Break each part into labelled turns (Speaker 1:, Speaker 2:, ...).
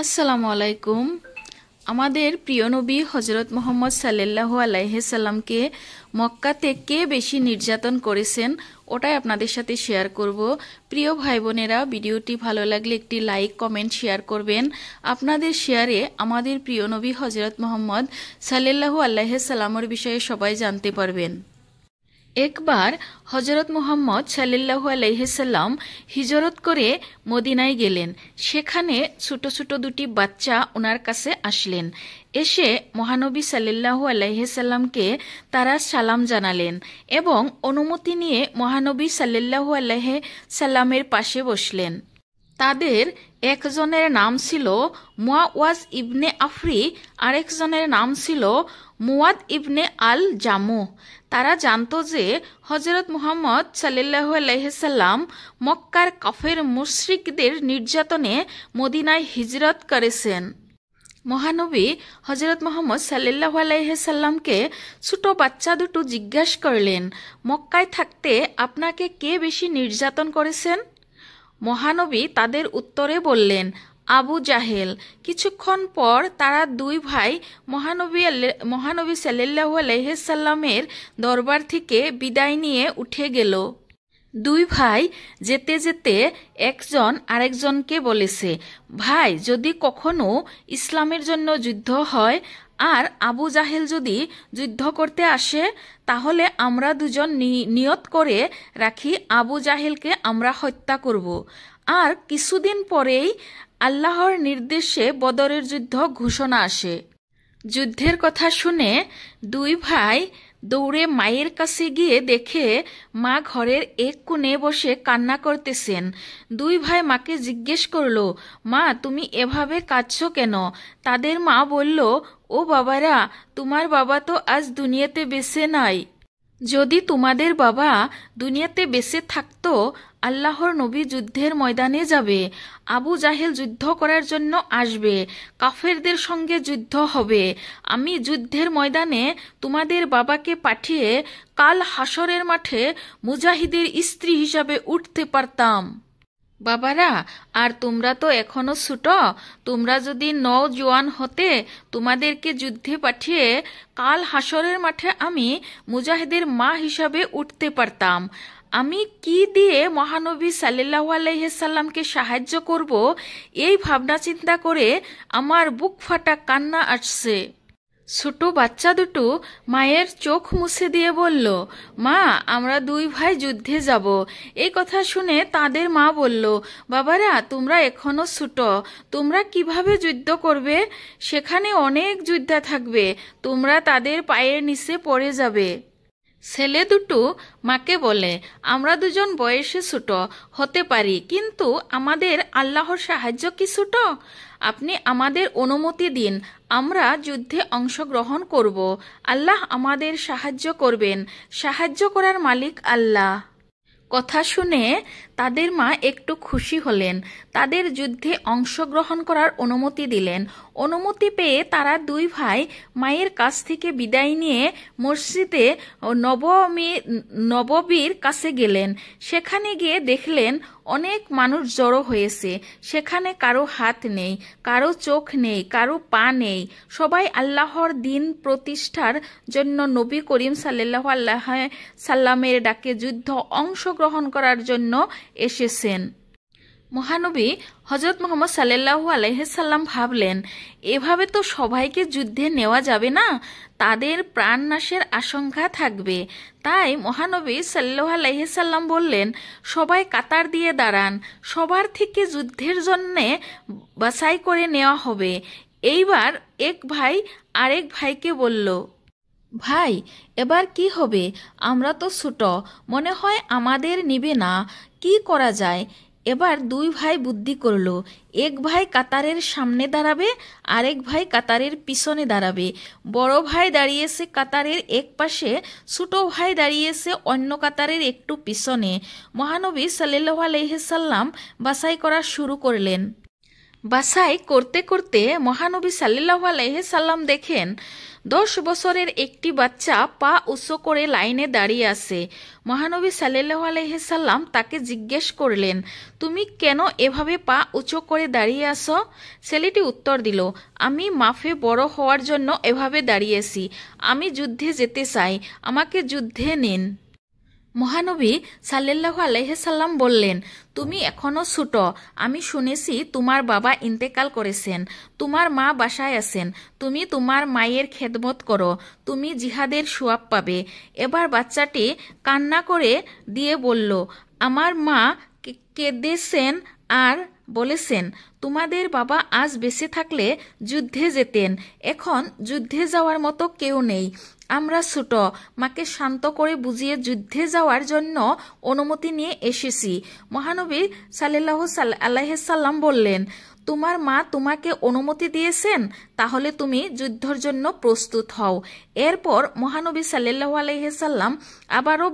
Speaker 1: আসসালামু আলাইকুম। আমাদের প্রিয় নবী হজরত মোহাম্মদ সাল্লাল্লাহু আলাইহি সাল্লামকে মক্কাতে কে বেশি নির্যাতন করেছেন ওটাই আপনাদের সাথে শেয়ার করব। প্রিয় ভাই বোনেরা, ভিডিওটি ভালো লাগলে একটি লাইক কমেন্ট শেয়ার করবেন। আপনাদের শেয়ারে আমাদের প্রিয় নবী হজরত মোহাম্মদ সাল্লাল্লাহু আলাইহি সাল্লামের বিষয়ে সবাই জানতে পারবেন। একবার হজরত মুহাম্মদ সাল্লাল্লাহু আলাইহি সাল্লাম হিজরত করে মদিনায় গেলেন। সেখানে ছোট ছোট দুটি বাচ্চা ওনার কাছে আসলেন। এসে মহানবী সাল্লাল্লাহু আলাইহি সাল্লামকে তারা সালাম জানালেন এবং অনুমতি নিয়ে মহানবী সাল্লাল্লাহু আলাইহি সাল্লামের পাশে বসলেন। তাদের একজনের নাম ছিল মুআওয়াজ ইবনে আফরি, আরেকজনের নাম ছিল মুয়াদ ইবনে আল জামু। তারা জানত যে হজরত মুহাম্মদ সাল্লাল্লাহু আলাইহি সাল্লাম মক্কার কাফের মুশরিকদের নির্যাতনে মদিনায় হিজরত করেছেন। মহানবী হজরত মুহাম্মদ সাল্লাল্লাহু আলাইহি সাল্লামকে ছোট বাচ্চা দুটো জিজ্ঞাসা করলেন, মক্কায় থাকতে আপনাকে কে বেশি নির্যাতন করেছেন? মহানবী তাদের উত্তরে বললেন, আবু জাহেল। কিছুক্ষণ পর তারা দুই ভাই মহানবী সাল্লাল্লাহু আলাইহি সাল্লামের দরবার থেকে বিদায় নিয়ে উঠে গেল। দুই ভাই যেতে যেতে একজন আরেকজনকে বলেছে, ভাই, যদি কখনো ইসলামের জন্য যুদ্ধ হয় আর আবু জাহেল যদি যুদ্ধ করতে আসে, তাহলে আমরা দুজন নিয়ত করে রাখি আবু জাহেলকে আমরা হত্যা করব। আর কিছুদিন পরেই আল্লাহর নির্দেশে বদরের যুদ্ধ ঘোষণা আসে। যুদ্ধের কথা শুনে দুই ভাই দৌড়ে মায়ের কাছে গিয়ে দেখে মা ঘরের এক কোণে বসে কান্না করতেছেন। দুই ভাই মাকে জিজ্ঞেস করলো, মা, তুমি এভাবে কাঁদছো কেন? তাদের মা বলল, ও বাবারা, তোমার বাবা তো আজ দুনিয়াতে বেঁচে নাই। যদি তোমাদের বাবা দুনিয়াতে বেঁচে থাকতো, আল্লাহর নবী যুদ্ধের ময়দানে যাবে, আবু জাহেল যুদ্ধ করার জন্য আসবে, কাফেরদের সঙ্গে যুদ্ধ হবে। আমি যুদ্ধের ময়দানে তোমাদের বাবাকে পাঠিয়ে কাল হাসরের মাঠে মুজাহিদের স্ত্রী হিসাবে উঠতে পারতাম। বাবারা, আর তোমরা তো এখনো ছোট, তোমরা যদি নওজোয়ান হতে, তোমাদেরকে যুদ্ধে পাঠিয়ে কাল হাসরের মাঠে আমি মুজাহিদের মা হিসাবে উঠতে পারতাম। আমি কি দিয়ে মহানবী সাল্লাল্লাহু আলাইহি সাল্লামকে সাহায্য করব, এই ভাবনা চিন্তা করে আমার বুক ফাটা কান্না আসছে। ছোট বাচ্চা দুটো মায়ের চোখ মুছে দিয়ে বলল, মা, আমরা দুই ভাই যুদ্ধে যাব। এই কথা শুনে তাদের মা বলল, বাবারা, তোমরা এখনো ছোট, তোমরা কিভাবে যুদ্ধ করবে? সেখানে অনেক যোদ্ধা থাকবে, তোমরা তাদের পায়ের নিচে পড়ে যাবে। ছেলে দুটো মাকে বলে, আমরা দুজন বয়সে ছোট হতে পারি, কিন্তু আমাদের আল্লাহর সাহায্য কি ছোট? আপনি আমাদের অনুমতি দিন, আমরা যুদ্ধে অংশগ্রহণ করব। আল্লাহ আমাদের সাহায্য করবেন, সাহায্য করার মালিক আল্লাহ। কথা শুনে তাদের মা একটু খুশি হলেন, তাদের যুদ্ধে অংশগ্রহণ করার অনুমতি দিলেন। অনুমতি পেয়ে তারা দুই ভাই মায়ের কাছ থেকে বিদায় নিয়ে মসজিদে নববীর কাছে গেলেন। সেখানে গিয়ে দেখলেন অনেক মানুষ জড়ো হয়েছে। সেখানে কারো হাত নেই, কারো চোখ নেই, কারো পা নেই। সবাই আল্লাহর দিন প্রতিষ্ঠার জন্য নবী করিম সাল্লাল্লাহু আলাইহি সাল্লামের ডাকে যুদ্ধ অংশগ্রহণ করার জন্য এসেছেন। মহানবী হজরত মুহাম্মদ সাল্লাল্লাহু আলাইহি সাল্লাম ভাবলেন, এভাবে তো সবাইকে যুদ্ধে নেওয়া যাবে না, তাদের প্রাণনাশের আশঙ্কা থাকবে। তাই মহানবী সাল্লাল্লাহু আলাইহি সাল্লাম বললেন, সবাই কাতার দিয়ে দাঁড়ান, সবার থেকে যুদ্ধের জন্যে বাছাই করে নেওয়া হবে। এইবার এক ভাই আরেক ভাইকে বলল, ভাই, এবার কি হবে? আমরা তো ছোট, মনে হয় আমাদের নিবে না, কি করা যায়? এবার দুই ভাই বুদ্ধি করল, এক ভাই কাতারের সামনে দাঁড়াবে, আরেক ভাই কাতারের পিছনে দাঁড়াবে। বড় ভাই দাঁড়িয়েছে কাতারের এক পাশে, ছোট ভাই দাঁড়িয়েছে অন্য কাতারের একটু পিছনে। মহানবী সাল্লাল্লাহু আলাইহি সাল্লাম বাছাই করা শুরু করলেন। বাছাই করতে করতে মহানবী সাল্লাল্লাহু আলাইহি সাল্লাম দেখেন 10 বছরের একটি বাচ্চা পা উঁচু করে লাইনে দাঁড়িয়ে আছে। মহানবী সাল্লাল্লাহু আলাইহি সাল্লাম তাকে জিজ্ঞেস করলেন, তুমি কেন এভাবে পা উঁচু করে দাঁড়িয়ে আছো? ছেলেটি উত্তর দিল, আমি মাফে বড় হওয়ার জন্য এভাবে দাঁড়িয়েছি। আমি যুদ্ধে যেতে চাই, আমাকে যুদ্ধে নিন। মহানবী সাল্লাল্লাহু আলাইহি সাল্লাম বললেন, তুমি এখনো ছোট। আমি শুনেছি তোমার বাবা ইন্তেকাল করেছেন, তোমার মা বাসায় আছেন। তুমি তোমার মায়ের খেদমত করো, তুমি জিহাদের সওয়াব পাবে। এবার বাচ্চাটি কান্না করে দিয়ে বলল, আমার মা কেঁদেছেন আর বলেছেন, তোমাদের বাবা আজ বেঁচে থাকলে যুদ্ধে যেতেন, এখন যুদ্ধে যাওয়ার মতো কেউ নেই। আমরা ছোট, মাকে শান্ত করে বুঝিয়ে যুদ্ধে যাওয়ার জন্য অনুমতি নিয়ে এসেছি। মহানবী সাল্লাল্লাহু আলাইহি সাল্লাম বললেন, তোমার মা তোমাকে অনুমতি দিয়েছেন, তাহলে তুমি যুদ্ধের জন্য প্রস্তুত হও। এরপর মহানবী সাল্লাল্লাহু আলাইহি সাল্লাম আবারও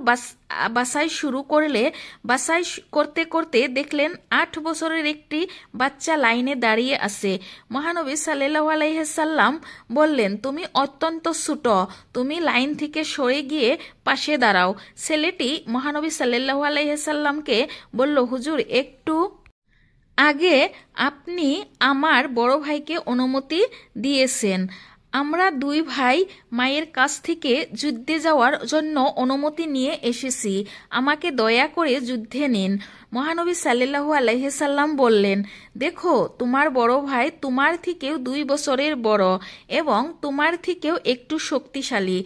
Speaker 1: বাছাই শুরু করলে বাছাই করতে করতে দেখলেন 8 বছরের একটি বাচ্চা লাইনে দাঁড়িয়ে আছে। মহানবী সাল্লাল্লাহু আলাইহি সাল্লাম বললেন, তুমি অত্যন্ত ছোট, তুমি লাইন থেকে সরে গিয়ে পাশে দাঁড়াও। ছেলেটি মহানবী সাল্লাল্লাহু আলাইহি সাল্লামকে বলল, হুজুর, একটু আগে আপনি আমার বড় ভাইকে অনুমতি দিয়েছেন। আমরা 2 ভাই মায়ের কাছ থেকে যুদ্ধে যাওয়ার জন্য অনুমতি নিয়ে এসেছি, আমাকে দয়া করে যুদ্ধে নিন। মহানবী সাল্লাল্লাহু আলাইহি সাল্লাম বললেন, দেখো, তোমার বড় ভাই তোমার থেকেও 2 বছরের বড় এবং তোমার থেকেও একটু শক্তিশালী।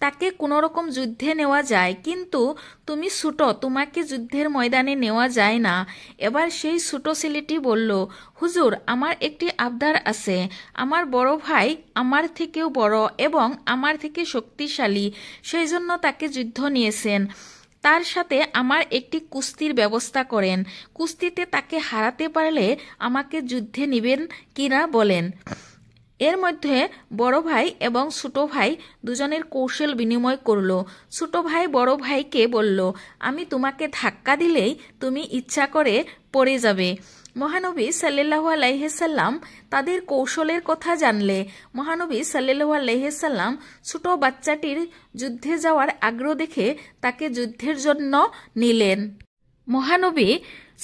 Speaker 1: তাকে কোনোরকম যুদ্ধে নেওয়া যায়, কিন্তু তুমি ছোট, তোমাকে যুদ্ধের ময়দানে নেওয়া যায় না। এবার সেই ছোট ছেলেটি বলল, হুজুর, আমার একটি আবদার আছে। আমার বড় ভাই আমার থেকেও বড় এবং আমার থেকে শক্তিশালী, সেই জন্য তাকে যুদ্ধ নিয়েছেন। তার সাথে আমার একটি কুস্তির ব্যবস্থা করেন। কুস্তিতে তাকে হারাতে পারলে আমাকে যুদ্ধে নেবেন কিনা বলেন। এর মধ্যে বড় ভাই এবং ছোট ভাই দুজনের কৌশল বিনিময় করল। ছোট ভাই বড় ভাইকে বলল, আমি তোমাকে ধাক্কা দিলেই তুমি ইচ্ছা করে পড়ে যাবে। মহানবী সাল্লাল্লাহু আলাইহি সাল্লাম তাদের কৌশলের কথা জানলে মহানবী সাল্লাল্লাহু আলাইহি সাল্লাম ছোট বাচ্চাটির যুদ্ধে যাওয়ার আগ্রহ দেখে তাকে যুদ্ধের জন্য নিলেন। মহানবী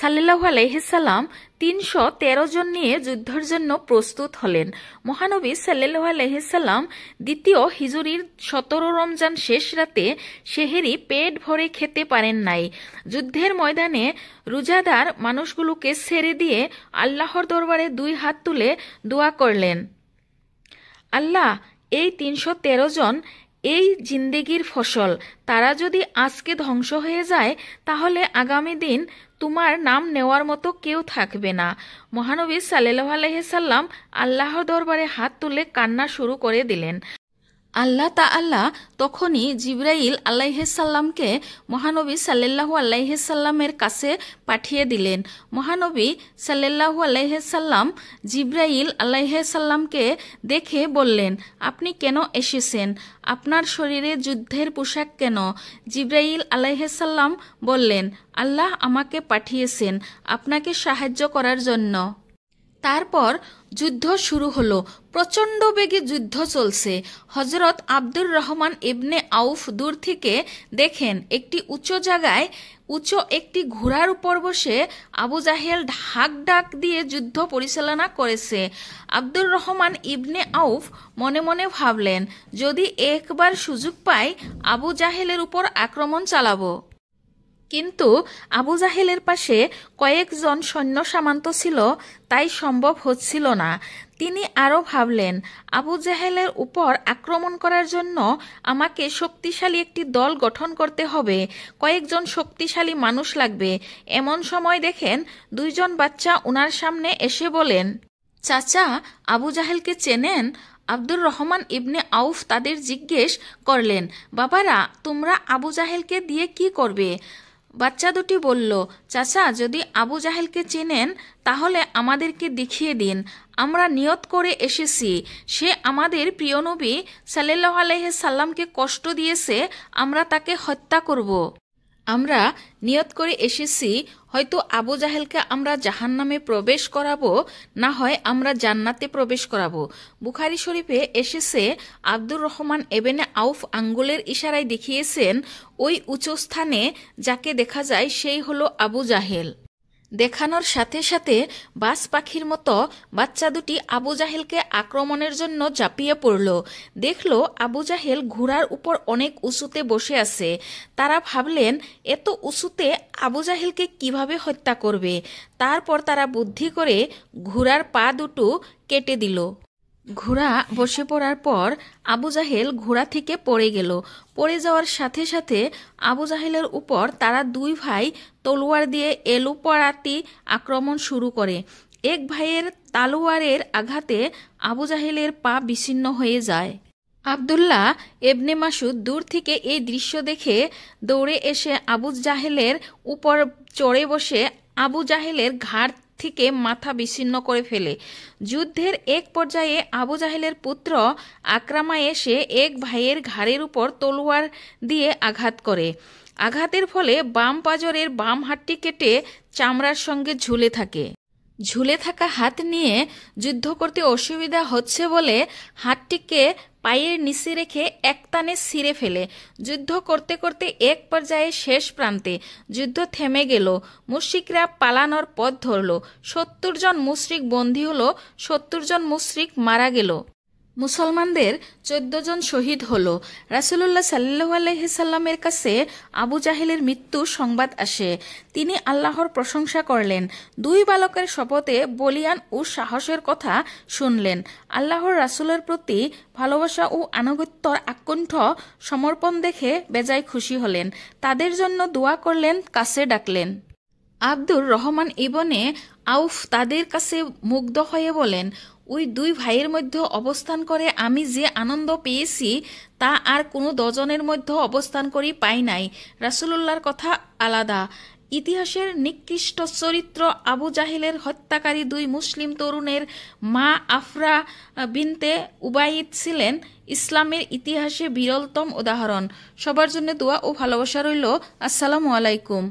Speaker 1: সাল্লাল্লাহু আলাইহি সাল্লাম 313 জন নিয়ে যুদ্ধের জন্য প্রস্তুত হলেন। মহানবী সাল্লাল্লাহু আলাইহি সাল্লাম দ্বিতীয় হিজরির 17 রমজান শেষ রাতে সেহেরি পেট ভরে খেতে পারেন নাই। যুদ্ধের ময়দানে রোজাদার মানুষগুলোকে ছেড়ে দিয়ে আল্লাহর দরবারে 2 হাত তুলে দোয়া করলেন, আল্লাহ, এই 313 জন এই জিন্দেগির ফসল, তারা যদি আজকে ধ্বংস হয়ে যায় তাহলে আগামী দিন তোমার নাম নেওয়ার মতো কেউ থাকবে না। মহানবী সাল্লাল্লাহু আলাইহি সাল্লাম আল্লাহর দরবারে হাত তুলে কান্না শুরু করে দিলেন। আল্লাহ তাআলা তখনই জিবরাইল আলাইহিস সালামকে মহানবী সাল্লাল্লাহু আলাইহি সাল্লামের কাছে পাঠিয়ে দিলেন। মহানবী সাল্লাল্লাহু আলাইহি সাল্লাম জিবরাইল আলাইহিস সালামকে দেখে বললেন, আপনি কেন এসেছেন? আপনার শরীরে যুদ্ধের পোশাক কেন? জিবরাইল আলাইহিস সালাম বললেন, আল্লাহ আমাকে পাঠিয়েছেন আপনাকে সাহায্য করার জন্য। তারপর যুদ্ধ শুরু হলো। প্রচণ্ড বেগে যুদ্ধ চলছে। হজরত আব্দুর রহমান ইবনে আউফ দূর থেকে দেখেন একটি উঁচু জায়গায় উঁচু একটি ঘোড়ার উপর বসে আবু জাহেল ডাক দিয়ে যুদ্ধ পরিচালনা করেছে। আব্দুর রহমান ইবনে আউফ মনে মনে ভাবলেন, যদি একবার সুযোগ পাই আবু জাহেলের উপর আক্রমণ চালাবো। কিন্তু আবু জাহেলের পাশে কয়েকজন সৈন্য সামন্ত ছিল, তাই সম্ভব হচ্ছিল না। তিনি আরও ভাবলেন, আবু জাহেলের উপর আক্রমণ করার জন্য আমাকে শক্তিশালী একটি দল গঠন করতে হবে, কয়েকজন শক্তিশালী মানুষ লাগবে। এমন সময় দেখেন 2 জন বাচ্চা ওনার সামনে এসে বলেন, চাচা, আবু জাহেলকে চেনেন? আব্দুর রহমান ইবনে আউফ তাদের জিজ্ঞেস করলেন, বাবারা, তোমরা আবু জাহেলকে দিয়ে কি করবে? বাচ্চা দুটি বলল, চাচা, যদি আবু জাহেলকে চেনেন তাহলে আমাদেরকে দেখিয়ে দিন। আমরা নিয়ত করে এসেছি, সে আমাদের প্রিয় নবী সাল্লাল্লাহু আলাইহি সাল্লামকে কষ্ট দিয়েছে, আমরা তাকে হত্যা করব। আমরা নিয়ত করে এসেছি হয়তো আবু জাহেলকে আমরা জাহান্নামে প্রবেশ করাবো, না হয় আমরা জান্নাতে প্রবেশ করাবো। বুখারী শরীফে এসেছে আব্দুর রহমান ইবনে আউফ আঙ্গুলের ইশারায় দেখিয়েছেন ওই উঁচু স্থানে যাকে দেখা যায় সেই হলো আবু জাহেল। দেখানোর সাথে সাথে বাজ পাখির মতো বাচ্চা দুটি আবু জাহেলকে আক্রমণের জন্য ঝাঁপিয়ে পড়ল। দেখল আবু জাহেল ঘোড়ার উপর অনেক উঁচুতে বসে আছে। তারা ভাবলেন এত উঁচুতে আবু জাহেলকে কিভাবে হত্যা করবে। তারপর তারা বুদ্ধি করে ঘোড়ার পা দুটো কেটে দিল। ঘোড়া বসে পড়ার পর আবু জাহেল ঘোড়া থেকে পড়ে গেল। পড়ে যাওয়ার সাথে সাথে আবু জাহেলের উপর তারা দুই ভাই তলোয়ার দিয়ে এলোপাতাড়ি আক্রমণ শুরু করে। এক ভাইয়ের তলোয়ারের আঘাতে আবু জাহেলের পা বিচ্ছিন্ন হয়ে যায়। আব্দুল্লাহ ইবনে মাসুদ দূর থেকে এই দৃশ্য দেখে দৌড়ে এসে আবু জাহেলের উপর চড়ে বসে আবু জাহেলের ঘাড় থেকে মাথা বিচ্ছিন্ন করে ফেলে। যুদ্ধের এক পর্যায়ে আবু জাহেলের পুত্র আকরামা এসে এক ভাইয়ের ঘাড়ের উপর তলোয়ার দিয়ে আঘাত করে। আঘাতের ফলে বাম পাঁজরের বাম হাতটি কেটে চামড়ার সঙ্গে ঝুলে থাকে। ঝুলে থাকা হাত নিয়ে যুদ্ধ করতে অসুবিধা হচ্ছে বলে হাতটিকে পায়ের নিচে রেখে একটানে ছিঁড়ে ফেলে। যুদ্ধ করতে করতে এক পর্যায়ে শেষ প্রান্তে যুদ্ধ থেমে গেল। মুশরিকরা পালানোর পথ ধরল। 70 জন মুশরিক বন্দী হলো, 70 জন মুশরিক মারা গেল। মুসলমানদের 14 জন শহীদ হলো। রাসূলুল্লাহ সাল্লাল্লাহু আলাইহি সাল্লামের কাছে আবু জাহেলের মৃত্যু সংবাদ আসে। তিনি আল্লাহর প্রশংসা করলেন। দুই বালকের শপথে বলিয়ান ও সাহসের কথা শুনলেন। আল্লাহর রাসূলের প্রতি ভালোবাসা ও আনুগত্যর আকণ্ঠ সমর্পণ দেখে বেজায় খুশি হলেন। তাদের জন্য দোয়া করলেন, কাছে ডাকলেন। আব্দুর রহমান ইবনে আউফ তাদের কাছে মুগ্ধ হয়ে বলেন, ওই দুই ভাইয়ের মধ্যে অবস্থান করে আমি যে আনন্দ পেয়েছি তা আর কোনো দজনের মধ্যে অবস্থান করি পাই নাই। রাসূলুল্লাহর কথা আলাদা। ইতিহাসের নিকৃষ্ট চরিত্র আবু জাহেলের হত্যাকারী দুই মুসলিম তরুণের মা আফরা বিনতে উবাইদ ছিলেন ইসলামের ইতিহাসে বিরলতম উদাহরণ। সবার জন্য দোয়া ও ভালোবাসা রইল। আসসালামু আলাইকুম।